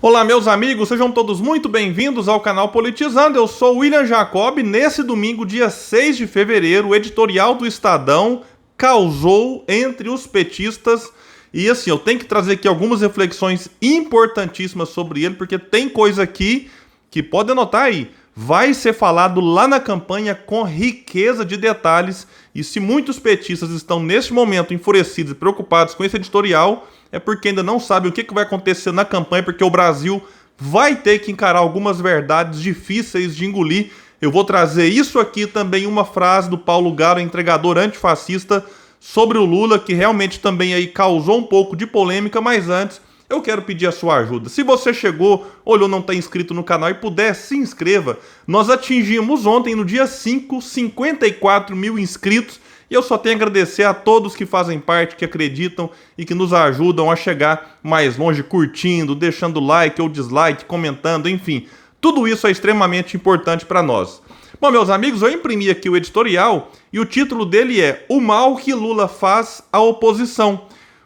Olá, meus amigos, sejam todos muito bem-vindos ao canal Politizando. Eu sou William Jacob. Nesse domingo, dia 6 de fevereiro, o editorial do Estadão causou entre os petistas. E assim, eu tenho que trazer aqui algumas reflexões importantíssimas sobre ele, porque tem coisa aqui que pode anotar aí. Vai ser falado lá na campanha com riqueza de detalhes. E se muitos petistas estão neste momento enfurecidos e preocupados com esse editorial, é porque ainda não sabem o que vai acontecer na campanha, porque o Brasil vai ter que encarar algumas verdades difíceis de engolir. Eu vou trazer isso aqui também, uma frase do Paulo Garo, entregador antifascista, sobre o Lula, que realmente também aí causou um pouco de polêmica, mas antes eu quero pedir a sua ajuda. Se você chegou, olhou, não está inscrito no canal e puder, se inscreva. Nós atingimos ontem, no dia 5, 54 mil inscritos. E eu só tenho a agradecer a todos que fazem parte, que acreditam e que nos ajudam a chegar mais longe, curtindo, deixando like ou dislike, comentando, enfim. Tudo isso é extremamente importante para nós. Bom, meus amigos, eu imprimi aqui o editorial e o título dele é O Mal que Lula Faz à Oposição.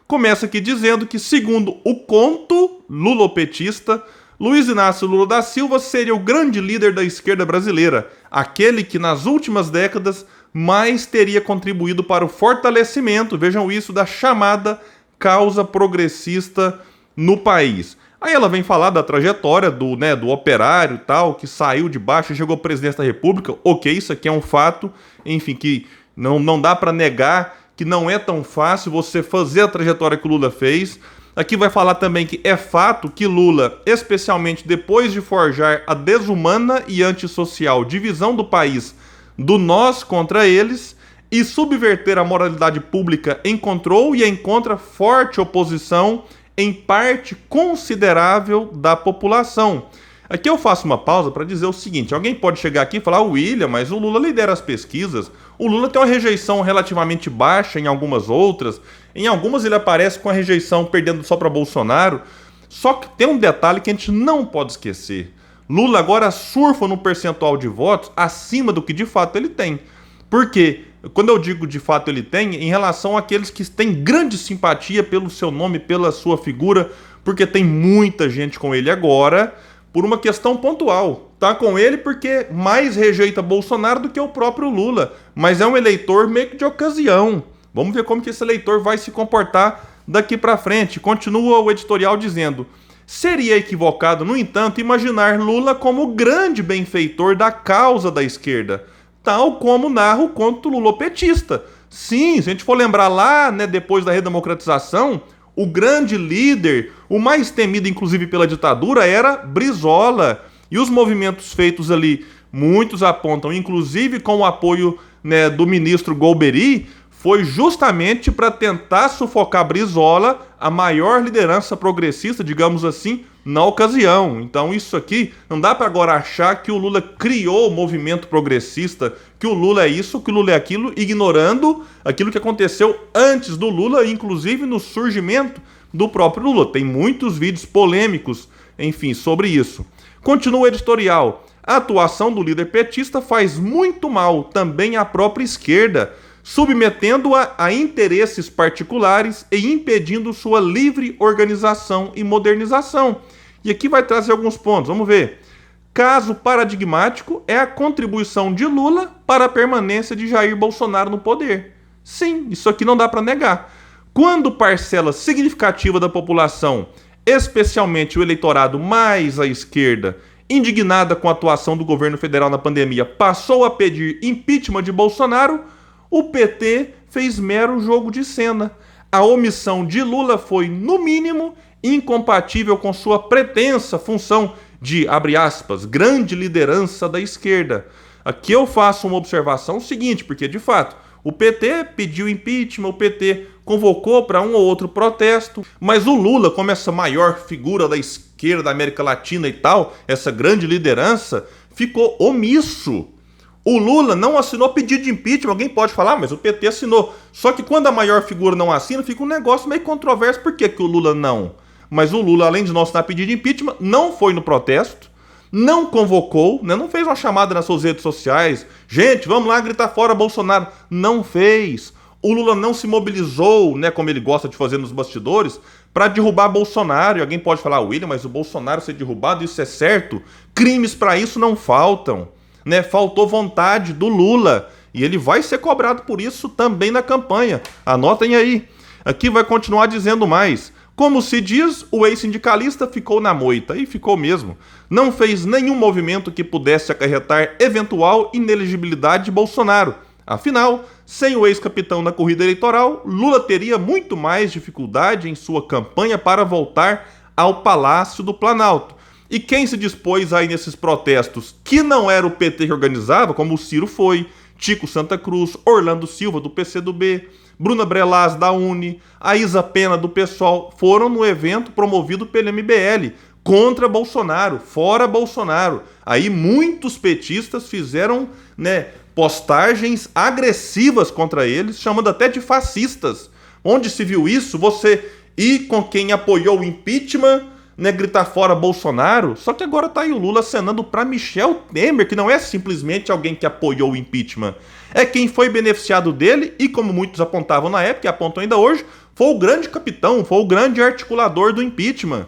Começa aqui dizendo que, segundo o conto lulopetista, Luiz Inácio Lula da Silva seria o grande líder da esquerda brasileira, aquele que nas últimas décadas mais teria contribuído para o fortalecimento, vejam isso, da chamada causa progressista no país. Aí ela vem falar da trajetória do operário e tal, que saiu de baixo e chegou à presidência da República. Ok, isso aqui é um fato, enfim, que não dá para negar que não é tão fácil você fazer a trajetória que o Lula fez. Aqui vai falar também que é fato que Lula, especialmente depois de forjar a desumana e antissocial divisão do país do nós contra eles e subverter a moralidade pública, encontrou e encontra forte oposição em parte considerável da população. Aqui eu faço uma pausa para dizer o seguinte: alguém pode chegar aqui e falar, William, mas o Lula lidera as pesquisas, o Lula tem uma rejeição relativamente baixa em algumas outras, em algumas ele aparece com a rejeição perdendo só para Bolsonaro. Só que tem um detalhe que a gente não pode esquecer: Lula agora surfa no percentual de votos acima do que de fato ele tem. Por quê? Quando eu digo de fato ele tem, em relação àqueles que têm grande simpatia pelo seu nome, pela sua figura, porque tem muita gente com ele agora, por uma questão pontual. Tá com ele porque mais rejeita Bolsonaro do que o próprio Lula, mas é um eleitor meio que de ocasião. Vamos ver como que esse eleitor vai se comportar daqui para frente. Continua o editorial dizendo: seria equivocado, no entanto, imaginar Lula como grande benfeitor da causa da esquerda, tal como narra o conto lulopetista. Sim, se a gente for lembrar lá, depois da redemocratização, o grande líder, o mais temido inclusive pela ditadura, era Brizola. E os movimentos feitos ali, muitos apontam, inclusive com o apoio do ministro Golbery, foi justamente para tentar sufocar Brizola, a maior liderança progressista, digamos assim, na ocasião. Então isso aqui, não dá para agora achar que o Lula criou o movimento progressista, que o Lula é isso, que o Lula é aquilo, ignorando aquilo que aconteceu antes do Lula, inclusive no surgimento do próprio Lula. Tem muitos vídeos polêmicos, enfim, sobre isso. Continua o editorial: a atuação do líder petista faz muito mal também à própria esquerda, submetendo-a a interesses particulares e impedindo sua livre organização e modernização. E aqui vai trazer alguns pontos, vamos ver. Caso paradigmático é a contribuição de Lula para a permanência de Jair Bolsonaro no poder. Sim, isso aqui não dá para negar. Quando parcela significativa da população, especialmente o eleitorado mais à esquerda, indignada com a atuação do governo federal na pandemia, passou a pedir impeachment de Bolsonaro, o PT fez mero jogo de cena. A omissão de Lula foi, no mínimo, incompatível com sua pretensa função de, abre aspas, grande liderança da esquerda. Aqui eu faço uma observação seguinte, porque, de fato, o PT pediu impeachment, o PT convocou para um ou outro protesto, mas o Lula, como essa maior figura da esquerda da América Latina e tal, essa grande liderança, ficou omisso. O Lula não assinou pedido de impeachment. Alguém pode falar, mas o PT assinou. Só que quando a maior figura não assina, fica um negócio meio controverso. Por que o Lula não? Mas o Lula, além de não assinar pedido de impeachment, não foi no protesto, não convocou, não fez uma chamada nas suas redes sociais. Gente, vamos lá gritar fora Bolsonaro. Não fez. O Lula não se mobilizou, como ele gosta de fazer nos bastidores, para derrubar Bolsonaro. E alguém pode falar, William, mas o Bolsonaro ser derrubado, isso é certo? Crimes para isso não faltam, né? Faltou vontade do Lula e ele vai ser cobrado por isso também na campanha. Anotem aí. Aqui vai continuar dizendo mais. Como se diz, o ex-sindicalista ficou na moita, e ficou mesmo. Não fez nenhum movimento que pudesse acarretar eventual inelegibilidade de Bolsonaro. Afinal, sem o ex-capitão na corrida eleitoral, Lula teria muito mais dificuldade em sua campanha para voltar ao Palácio do Planalto. E quem se dispôs aí nesses protestos, que não era o PT que organizava, como o Ciro foi, Tico Santa Cruz, Orlando Silva do PCdoB, Bruna Brelas da UNE, a Isa Pena do PSOL, foram no evento promovido pelo MBL, contra Bolsonaro, fora Bolsonaro. Aí muitos petistas fizeram, postagens agressivas contra eles, chamando até de fascistas. Onde se viu isso? Você ir com quem apoiou o impeachment, gritar fora Bolsonaro? Só que agora tá aí o Lula acenando para Michel Temer, que não é simplesmente alguém que apoiou o impeachment. É quem foi beneficiado dele e, como muitos apontavam na época e apontam ainda hoje, foi o grande capitão, foi o grande articulador do impeachment.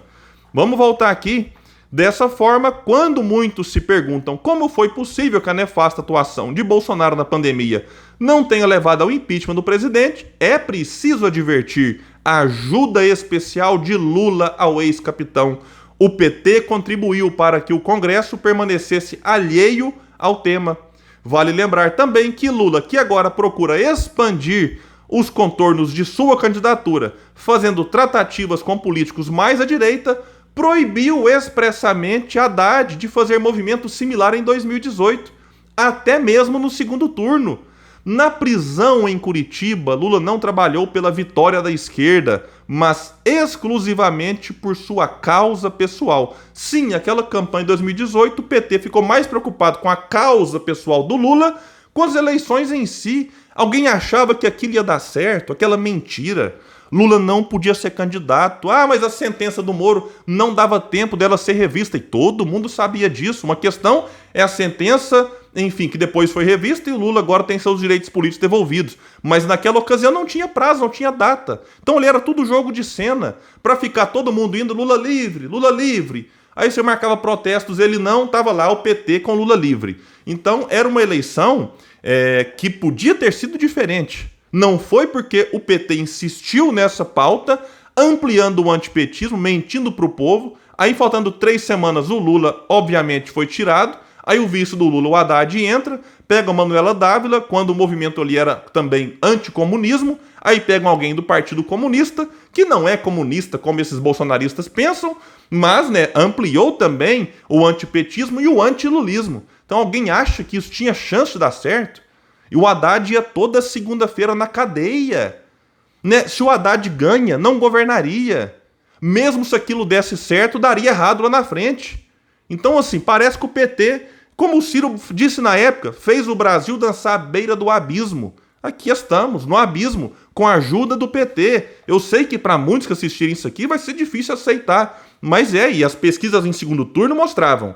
Vamos voltar aqui. Dessa forma, quando muitos se perguntam como foi possível que a nefasta atuação de Bolsonaro na pandemia não tenha levado ao impeachment do presidente, é preciso advertir a ajuda especial de Lula ao ex-capitão. O PT contribuiu para que o Congresso permanecesse alheio ao tema. Vale lembrar também que Lula, que agora procura expandir os contornos de sua candidatura, fazendo tratativas com políticos mais à direita, proibiu expressamente Haddad de fazer movimento similar em 2018, até mesmo no segundo turno. Na prisão em Curitiba, Lula não trabalhou pela vitória da esquerda, mas exclusivamente por sua causa pessoal. Sim, aquela campanha em 2018, o PT ficou mais preocupado com a causa pessoal do Lula, com as eleições em si. Alguém achava que aquilo ia dar certo, aquela mentira. Lula não podia ser candidato. Ah, mas a sentença do Moro não dava tempo dela ser revista. E todo mundo sabia disso. Uma questão é a sentença, enfim, que depois foi revista e o Lula agora tem seus direitos políticos devolvidos. Mas naquela ocasião não tinha prazo, não tinha data. Então ali era tudo jogo de cena, para ficar todo mundo indo Lula livre, Lula livre. Aí você marcava protestos, ele não, estava lá o PT com Lula livre. Então era uma eleição que podia ter sido diferente. Não foi porque o PT insistiu nessa pauta, ampliando o antipetismo, mentindo para o povo. Aí, faltando 3 semanas, o Lula, obviamente, foi tirado. Aí o vice do Lula, o Haddad, entra, pega a Manuela Dávila, quando o movimento ali era também anticomunismo. Aí pegam alguém do Partido Comunista, que não é comunista como esses bolsonaristas pensam, mas ampliou também o antipetismo e o antilulismo. Então alguém acha que isso tinha chance de dar certo? E o Haddad ia toda segunda-feira na cadeia. Se o Haddad ganha, não governaria. Mesmo se aquilo desse certo, daria errado lá na frente. Então, assim, parece que o PT, como o Ciro disse na época, fez o Brasil dançar à beira do abismo. Aqui estamos, no abismo, com a ajuda do PT. Eu sei que para muitos que assistirem isso aqui vai ser difícil aceitar. Mas e as pesquisas em segundo turno mostravam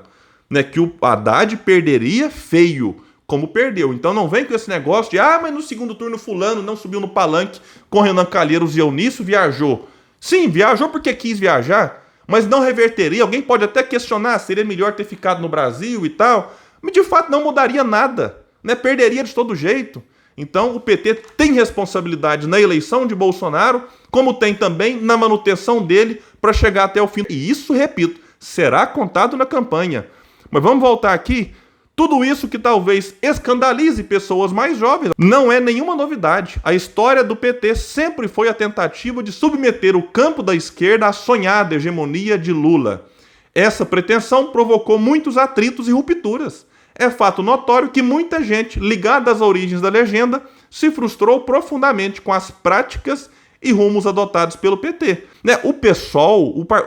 que o Haddad perderia feio, como perdeu. Então não vem com esse negócio de mas no segundo turno fulano não subiu no palanque com Renan Calheiros e Eunício, viajou. Sim, viajou porque quis viajar, mas não reverteria. Alguém pode até questionar, seria melhor ter ficado no Brasil e tal, mas de fato não mudaria nada, perderia de todo jeito. Então o PT tem responsabilidade na eleição de Bolsonaro, como tem também na manutenção dele para chegar até o fim. E isso, repito, será contado na campanha. Mas vamos voltar aqui. Tudo isso que talvez escandalize pessoas mais jovens não é nenhuma novidade. A história do PT sempre foi a tentativa de submeter o campo da esquerda à sonhada hegemonia de Lula. Essa pretensão provocou muitos atritos e rupturas. É fato notório que muita gente ligada às origens da legenda se frustrou profundamente com as práticas e rumos adotados pelo PT. O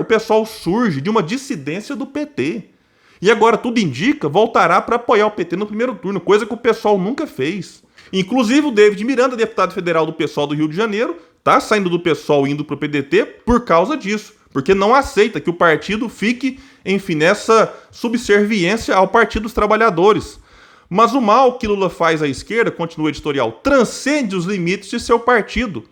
PSOL surge de uma dissidência do PT. E agora tudo indica, voltará para apoiar o PT no primeiro turno, coisa que o PSOL nunca fez. Inclusive o David Miranda, deputado federal do PSOL do Rio de Janeiro, está saindo do PSOL e indo para o PDT por causa disso, porque não aceita que o partido fique, enfim, nessa subserviência ao Partido dos Trabalhadores. Mas o mal que Lula faz à esquerda, continua o editorial, transcende os limites de seu partido.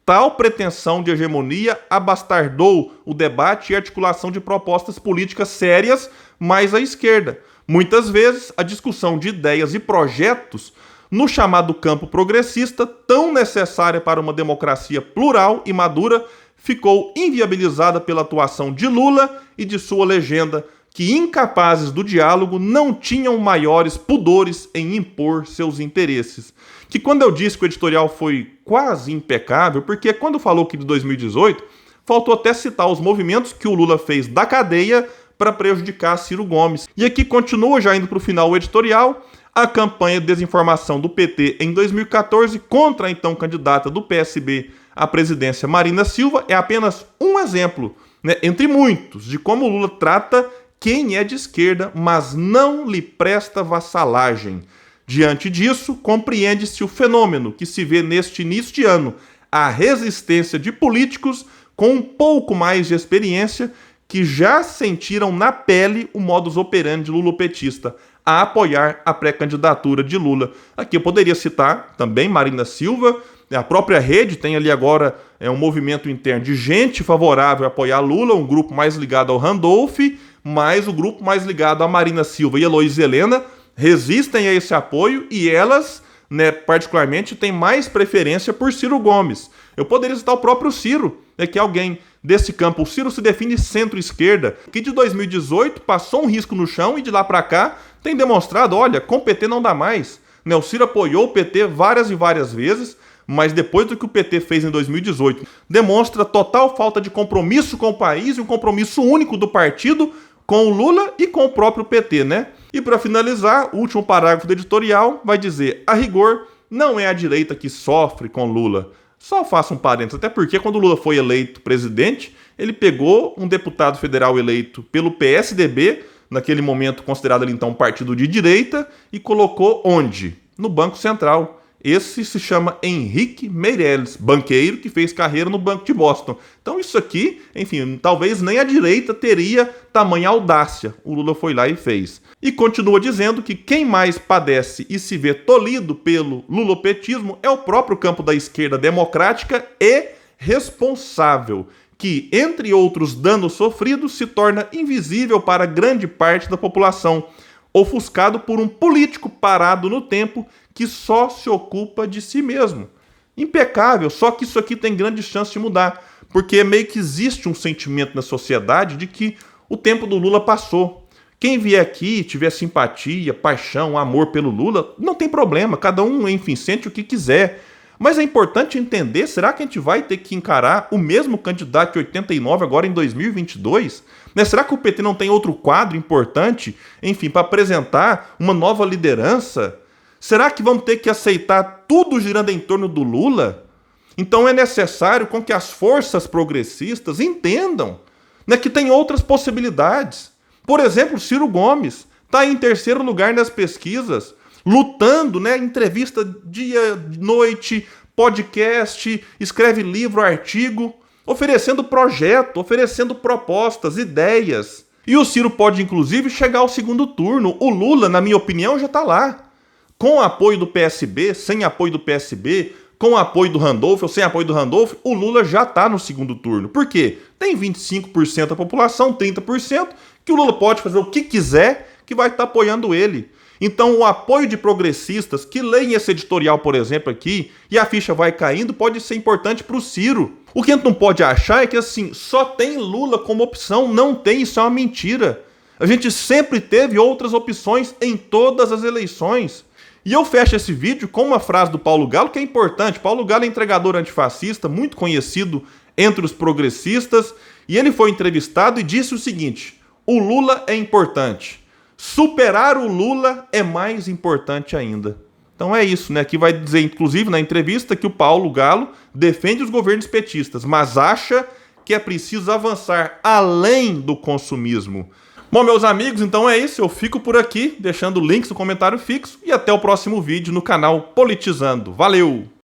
Tal pretensão de hegemonia abastardou o debate e articulação de propostas políticas sérias mais à esquerda. Muitas vezes, a discussão de ideias e projetos no chamado campo progressista, tão necessária para uma democracia plural e madura, ficou inviabilizada pela atuação de Lula e de sua legenda, que, incapazes do diálogo, não tinham maiores pudores em impor seus interesses. Que quando eu disse que o editorial foi quase impecável, porque quando falou que de 2018, faltou até citar os movimentos que o Lula fez da cadeia para prejudicar Ciro Gomes. E aqui continua, já indo para o final o editorial, a campanha de desinformação do PT em 2014 contra a então candidata do PSB à presidência, Marina Silva, é apenas um exemplo, né, entre muitos, de como o Lula trata quem é de esquerda, mas não lhe presta vassalagem. Diante disso, compreende-se o fenômeno que se vê neste início de ano, a resistência de políticos com um pouco mais de experiência que já sentiram na pele o modus operandi lulopetista, a apoiar a pré-candidatura de Lula. Aqui eu poderia citar também Marina Silva, a própria rede tem ali agora um movimento interno de gente favorável a apoiar Lula, um grupo mais ligado ao Randolph, mas o grupo mais ligado a Marina Silva e Heloísa Helena resistem a esse apoio e elas, né, particularmente, têm mais preferência por Ciro Gomes. Eu poderia citar o próprio Ciro, né, que é alguém desse campo. O Ciro se define centro-esquerda, que de 2018 passou um risco no chão e de lá para cá tem demonstrado, olha, com o PT não dá mais. Né, o Ciro apoiou o PT várias e várias vezes, mas depois do que o PT fez em 2018, demonstra total falta de compromisso com o país e um compromisso único do partido com o Lula e com o próprio PT, né? E para finalizar, o último parágrafo do editorial vai dizer: a rigor, não é a direita que sofre com Lula. Só faço um parênteses, até porque quando o Lula foi eleito presidente, ele pegou um deputado federal eleito pelo PSDB, naquele momento considerado ali então um partido de direita, e colocou onde? No Banco Central. Esse se chama Henrique Meirelles, banqueiro que fez carreira no Banco de Boston. Então isso aqui, enfim, talvez nem a direita teria tamanha audácia. O Lula foi lá e fez. E continua dizendo que quem mais padece e se vê tolhido pelo lulopetismo é o próprio campo da esquerda democrática e responsável, que, entre outros danos sofridos, se torna invisível para grande parte da população, ofuscado por um político parado no tempo que só se ocupa de si mesmo. Impecável, só que isso aqui tem grande chance de mudar, porque meio que existe um sentimento na sociedade de que o tempo do Lula passou. Quem vier aqui e tiver simpatia, paixão, amor pelo Lula, não tem problema, cada um, enfim, sente o que quiser. Mas é importante entender, será que a gente vai ter que encarar o mesmo candidato de 89 agora em 2022? Né? Será que o PT não tem outro quadro importante, enfim, para apresentar uma nova liderança? Será que vamos ter que aceitar tudo girando em torno do Lula? Então é necessário com que as forças progressistas entendam, né, que tem outras possibilidades. Por exemplo, Ciro Gomes está em terceiro lugar nas pesquisas, lutando, né, entrevista dia, noite, podcast, escreve livro, artigo, oferecendo projeto, oferecendo propostas, ideias. E o Ciro pode, inclusive, chegar ao segundo turno. O Lula, na minha opinião, já está lá. Com apoio do PSB, sem apoio do PSB, com apoio do Randolph ou sem apoio do Randolph, o Lula já está no segundo turno. Por quê? Tem 25% da população, 30%, que o Lula pode fazer o que quiser, que vai estar apoiando ele. Então, o apoio de progressistas que leem esse editorial, por exemplo, aqui, e a ficha vai caindo, pode ser importante para o Ciro. O que a gente não pode achar é que, assim, só tem Lula como opção. Não tem, isso é uma mentira. A gente sempre teve outras opções em todas as eleições. E eu fecho esse vídeo com uma frase do Paulo Galo que é importante. Paulo Galo é entregador antifascista, muito conhecido entre os progressistas, e ele foi entrevistado e disse o seguinte: o Lula é importante. Superar o Lula é mais importante ainda. Então é isso, né? Aqui vai dizer, inclusive, na entrevista, que o Paulo Galo defende os governos petistas, mas acha que é preciso avançar além do consumismo. Bom, meus amigos, então é isso. Eu fico por aqui, deixando links no comentário fixo e até o próximo vídeo no canal Politizando. Valeu!